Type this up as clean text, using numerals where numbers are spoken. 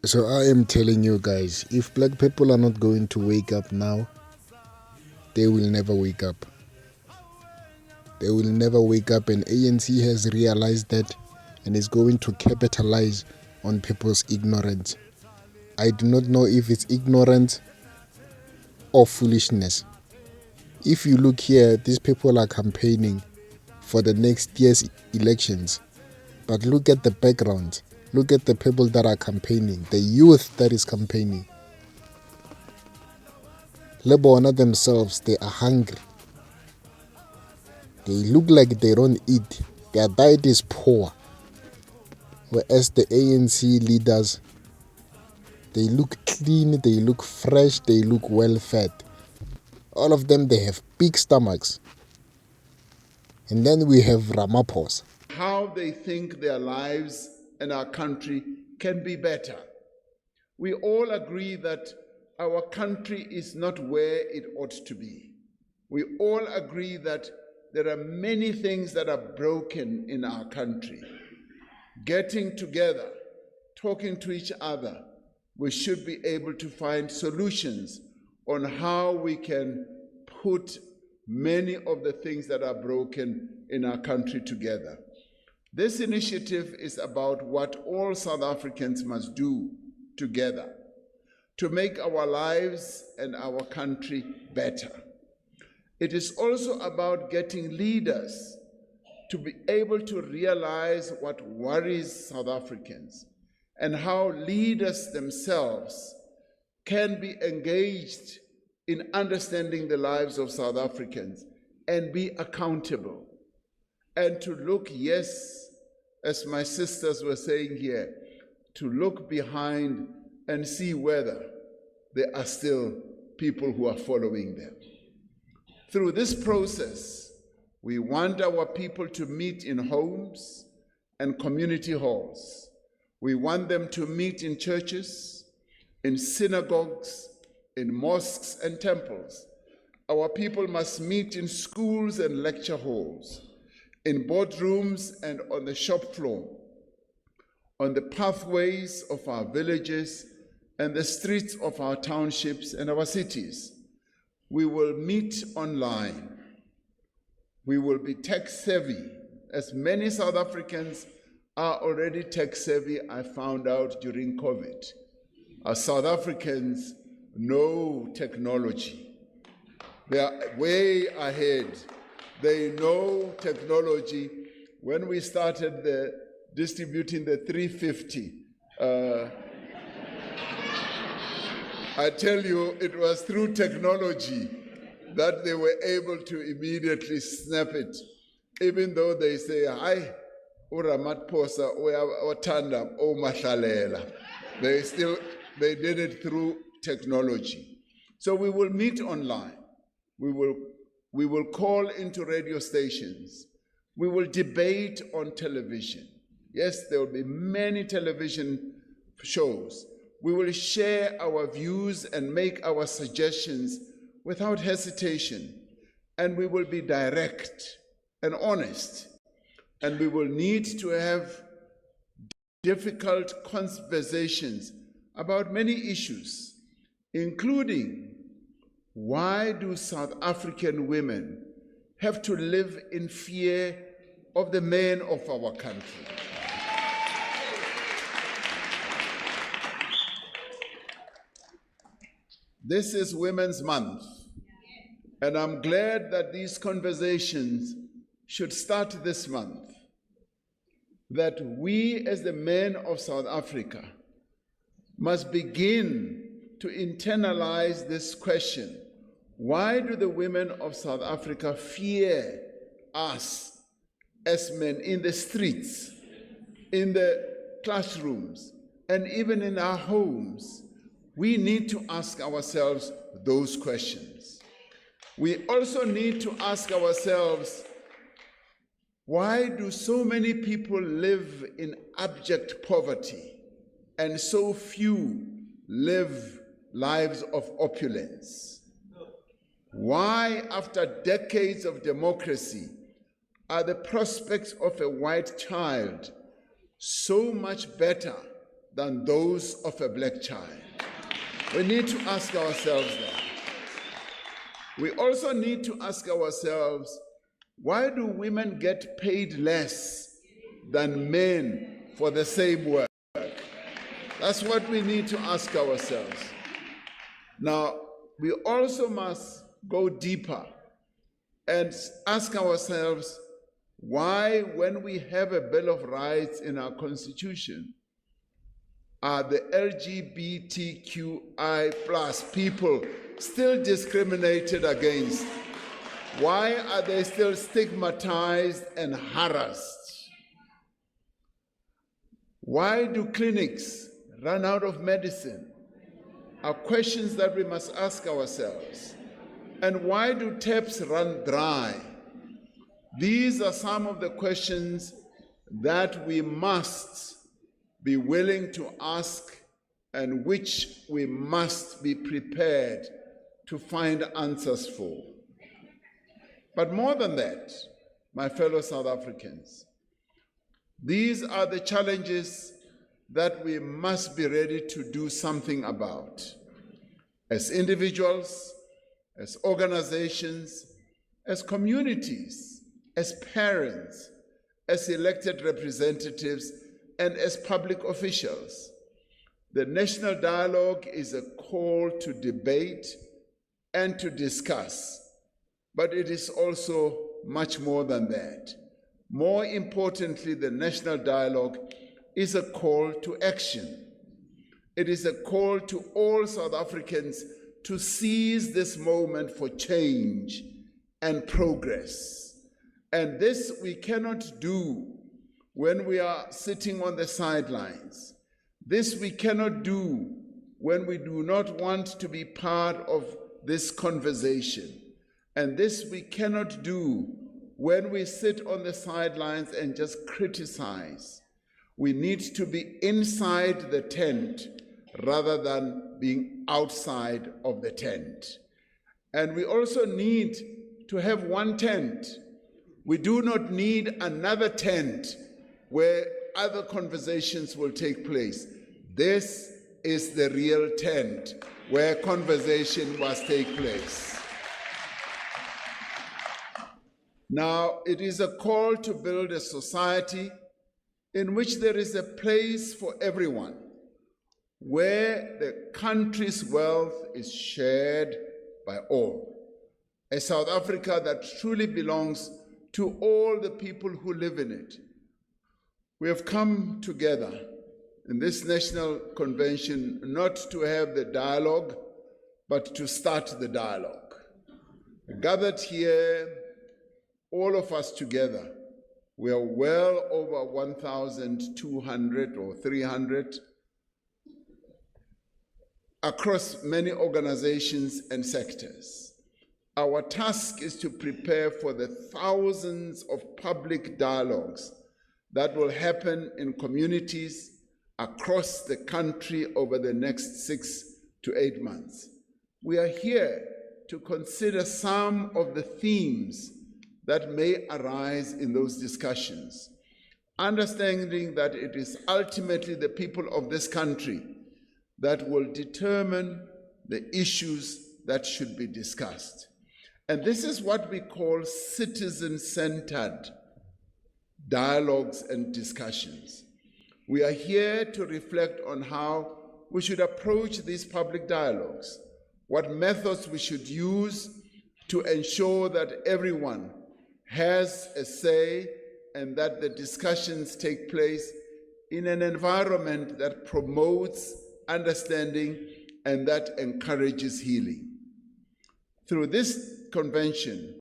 So I am telling you guys, if black people are not going to wake up now, they will never wake up. They will never wake up, and ANC has realized that and is going to capitalize on people's ignorance. I do not know if it's ignorance or foolishness. If you look here, these people are campaigning for the next year's elections. But look at the background. Look at the people that are campaigning, the youth that is campaigning. Lebona themselves, they are hungry. They look like they don't eat. Their diet is poor. Whereas the ANC leaders, they look clean, they look fresh, they look well fed. All of them, they have big stomachs. And then we have Ramaphosa. How they think their lives and our country can be better. We all agree that our country is not where it ought to be. We all agree that there are many things that are broken in our country. Getting together, talking to each other, we should be able to find solutions on how we can put many of the things that are broken in our country together. This initiative is about what all South Africans must do together to make our lives and our country better. It is also about getting leaders to be able to realize what worries South Africans and how leaders themselves can be engaged in understanding the lives of South Africans and be accountable. And to look, yes, as my sisters were saying here, to look behind and see whether there are still people who are following them. Through this process, we want our people to meet in homes and community halls. We want them to meet in churches, in synagogues, in mosques and temples. Our people must meet in schools and lecture halls, in boardrooms and on the shop floor, on the pathways of our villages and the streets of our townships and our cities. We will meet online. We will be tech-savvy, as many South Africans are already tech-savvy, I found out during COVID. Our South Africans know technology. They are way ahead. They know technology. When we started distributing the 350, I tell you, it was through technology that they were able to immediately snap it, even though they say, "Hi, Ramaphosa, Otanda, O Mahlalela." They did it through technology. So we will meet online. We will call into radio stations. We will debate on television. Yes, there will be many television shows. We will share our views and make our suggestions without hesitation. And we will be direct and honest. And we will need to have difficult conversations about many issues, including why do South African women have to live in fear of the men of our country? This is Women's Month, and I'm glad that these conversations should start this month, that we as the men of South Africa must begin to internalize this question. Why do the women of South Africa fear us as men in the streets, in the classrooms, and even in our homes? We need to ask ourselves those questions. We also need to ask ourselves, why do so many people live in abject poverty and so few live lives of opulence? Why, after decades of democracy, are the prospects of a white child so much better than those of a black child. We need to ask ourselves that. We also need to ask ourselves, why do women get paid less than men for the same work? That's what we need to ask ourselves. Now, we also must go deeper and ask ourselves why, when we have a Bill of Rights in our Constitution, are the LGBTQI plus people still discriminated against? Why are they still stigmatized and harassed? Why do clinics run out of medicine? Are questions that we must ask ourselves. And why do taps run dry? These are some of the questions that we must be willing to ask and which we must be prepared to find answers for. But more than that, my fellow South Africans, these are the challenges that we must be ready to do something about. As individuals, as organizations, as communities, as parents, as elected representatives, and as public officials. The national dialogue is a call to debate and to discuss, but it is also much more than that. More importantly, the national dialogue is a call to action. It is a call to all South Africans to seize this moment for change and progress. And this we cannot do when we are sitting on the sidelines. This we cannot do when we do not want to be part of this conversation. And this we cannot do when we sit on the sidelines and just criticize. We need to be inside the tent rather than being outside of the tent. And we also need to have one tent. We do not need another tent where other conversations will take place. This is the real tent where conversation must take place. Now, it is a call to build a society in which there is a place for everyone, where the country's wealth is shared by all. A South Africa that truly belongs to all the people who live in it. We have come together in this national convention not to have the dialogue, but to start the dialogue. Gathered here, all of us together, we are well over 1,200 or 300 across many organizations and sectors. Our task is to prepare for the thousands of public dialogues that will happen in communities across the country over the next 6 to 8 months. We are here to consider some of the themes that may arise in those discussions, understanding that it is ultimately the people of this country that will determine the issues that should be discussed. And this is what we call citizen-centered dialogues and discussions. We are here to reflect on how we should approach these public dialogues, what methods we should use to ensure that everyone has a say and that the discussions take place in an environment that promotes understanding and that encourages healing. Through this convention,